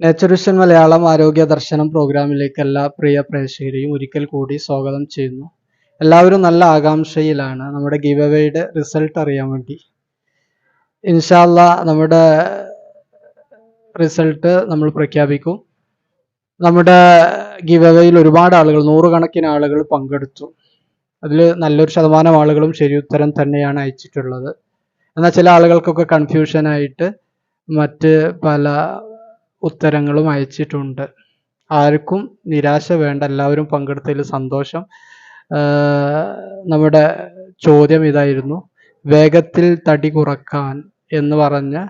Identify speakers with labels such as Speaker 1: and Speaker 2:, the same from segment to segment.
Speaker 1: Nature vision Malayalam ആരോഗ്യ ദർശനം പ്രോഗ്രാമിലേക്ക് എല്ലാ പ്രിയ പ്രേക്ഷകരെയും ഒരിക്കൽ കൂടി സ്വാഗതം ചെയ്യുന്നു. എല്ലാവരും നല്ല ആകാംക്ഷയിലാണ് നമ്മുടെ ഗിവ് അവേയുടെ റിസൾട്ട് അറിയാൻ വേണ്ടി. ഇൻഷാ അല്ലാഹ് നമ്മുടെ റിസൾട്ട് നമ്മൾ പ്രഖ്യാപിക്കും. നമ്മുടെ ഗിവ് അവേയിൽ ഒരുപാട് ആളുകൾ, നൂറുകണക്കിന് ആളുകൾ പങ്കെടുത്തു. അതിൽ നല്ലൊരു ശതമാനം ആളുകളും ശരിയുത്തരം തന്നെയാണ് അയച്ചിട്ടുള്ളത്. എന്നാൽ ചില ആളുകൾക്കൊക്കെ കൺഫ്യൂഷനായിട്ട് മറ്റ് പല ഉത്തരങ്ങളും അയച്ചിട്ടുണ്ട്. ആർക്കും നിരാശ വേണ്ട, എല്ലാവരും പങ്കെടുത്തതിൽ സന്തോഷം. നമ്മുടെ ചോദ്യം ഇതായിരുന്നു: വേഗത്തിൽ തടി കുറക്കാൻ എന്ന് പറഞ്ഞ്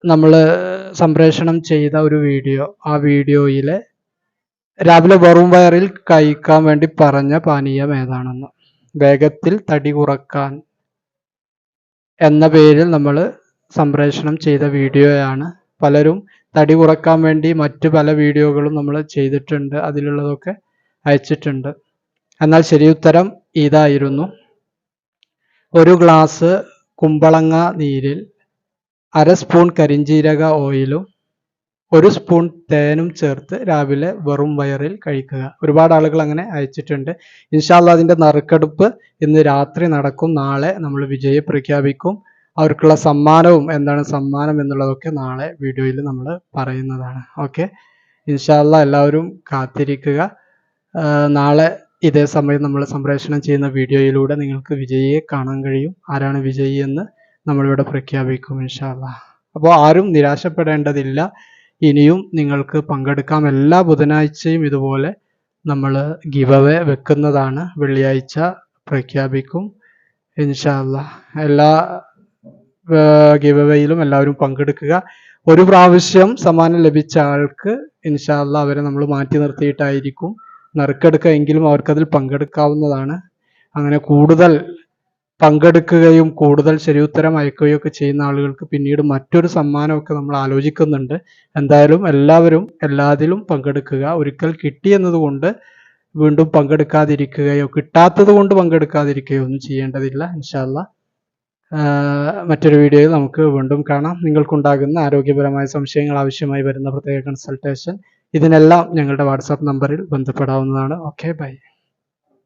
Speaker 1: നമ്മൾ സംപ്രേഷണം ചെയ്ത ഒരു വീഡിയോ, ആ വീഡിയോയിലെ രാവിലെ വെറും വയറിൽ കഴിക്കാൻ വേണ്ടി പറഞ്ഞ പാനീയം ഏതാണെന്ന്. വേഗത്തിൽ തടി കുറക്കാൻ എന്ന പേരിൽ നമ്മൾ സംപ്രേഷണം ചെയ്ത വീഡിയോയാണ്. പലരും തടി കുറക്കാൻ വേണ്ടി മറ്റു പല വീഡിയോകളും നമ്മൾ ചെയ്തിട്ടുണ്ട്, അതിലുള്ളതൊക്കെ അയച്ചിട്ടുണ്ട്. എന്നാൽ ശരിയുത്തരം ഇതായിരുന്നു: ഒരു ഗ്ലാസ് കുമ്പളങ്ങ നീരിൽ 1/2 സ്പൂൺ കരിഞ്ജീരക ഓയിലും 1 സ്പൂൺ തേനും ചേർത്ത് രാവിലെ വെറും വയറിൽ കഴിക്കുക. ഒരുപാട് ആളുകൾ അങ്ങനെ അയച്ചിട്ടുണ്ട്. ഇൻഷാ അല്ലാഹ് അതിൻ്റെ നറുക്കെടുപ്പ് ഇന്ന് രാത്രി നടക്കും. നാളെ നമ്മൾ വിജയെ പ്രഖ്യാപിക്കും. അവർക്കുള്ള സമ്മാനവും എന്താണ് സമ്മാനം എന്നുള്ളതൊക്കെ നാളെ വീഡിയോയിൽ നമ്മൾ പറയുന്നതാണ്. ഓക്കെ, ഇൻഷാ അല്ലാഹ് എല്ലാവരും കാത്തിരിക്കുക. നാളെ ഇതേ സമയം നമ്മൾ സംപ്രേഷണം ചെയ്യുന്ന വീഡിയോയിലൂടെ നിങ്ങൾക്ക് വിജയിയെ കാണാൻ കഴിയും. ആരാണ് വിജയി എന്ന് നമ്മളിവിടെ പ്രഖ്യാപിക്കും ഇൻഷാ അല്ലാഹ്. അപ്പോൾ ആരും നിരാശപ്പെടേണ്ടതില്ല. ഇനിയും നിങ്ങൾക്ക് പങ്കെടുക്കാം. എല്ലാ ബുധനാഴ്ചയും ഇതുപോലെ നമ്മൾ ഗിവ് അവേ വെക്കുന്നതാണ്. വെള്ളിയാഴ്ച പ്രഖ്യാപിക്കും ഇൻഷാ അല്ലാഹ്. എല്ലാ ഗിവ് അവേയിലും എല്ലാവരും പങ്കെടുക്കുക. ഒരു പ്രാവശ്യം സമ്മാനം ലഭിച്ച ആൾക്ക് ഇൻഷാ അല്ലാഹ് അവരെ നമ്മൾ മാറ്റി നിർത്തിയിട്ടായിരിക്കും നറുക്കെടുക്കുക. എങ്കിലും അവർക്കതിൽ പങ്കെടുക്കാവുന്നതാണ്. അങ്ങനെ കൂടുതൽ പങ്കെടുക്കുകയും കൂടുതൽ ശരിയുത്തരം അയക്കുകയും ഒക്കെ ചെയ്യുന്ന ആളുകൾക്ക് പിന്നീട് മറ്റൊരു സമ്മാനമൊക്കെ നമ്മൾ ആലോചിക്കുന്നുണ്ട്. എന്തായാലും എല്ലാവരും എല്ലാത്തിലും പങ്കെടുക്കുക. ഒരിക്കൽ കിട്ടിയെന്നതുകൊണ്ട് വീണ്ടും പങ്കെടുക്കാതിരിക്കുകയോ കിട്ടാത്തത് കൊണ്ട് പങ്കെടുക്കാതിരിക്കുകയോ ഒന്നും ചെയ്യേണ്ടതില്ല ഇൻഷാ അല്ലാഹ്. മറ്റൊരു വീഡിയോയിൽ നമുക്ക് വീണ്ടും കാണാം. നിങ്ങൾക്കുണ്ടാകുന്ന ആരോഗ്യപരമായ സംശയങ്ങൾ, ആവശ്യമായി വരുന്ന പ്രത്യേക കൺസൾട്ടേഷൻ, ഇതിനെല്ലാം ഞങ്ങളുടെ വാട്സാപ്പ് നമ്പറിൽ ബന്ധപ്പെടാവുന്നതാണ്. Okay, by.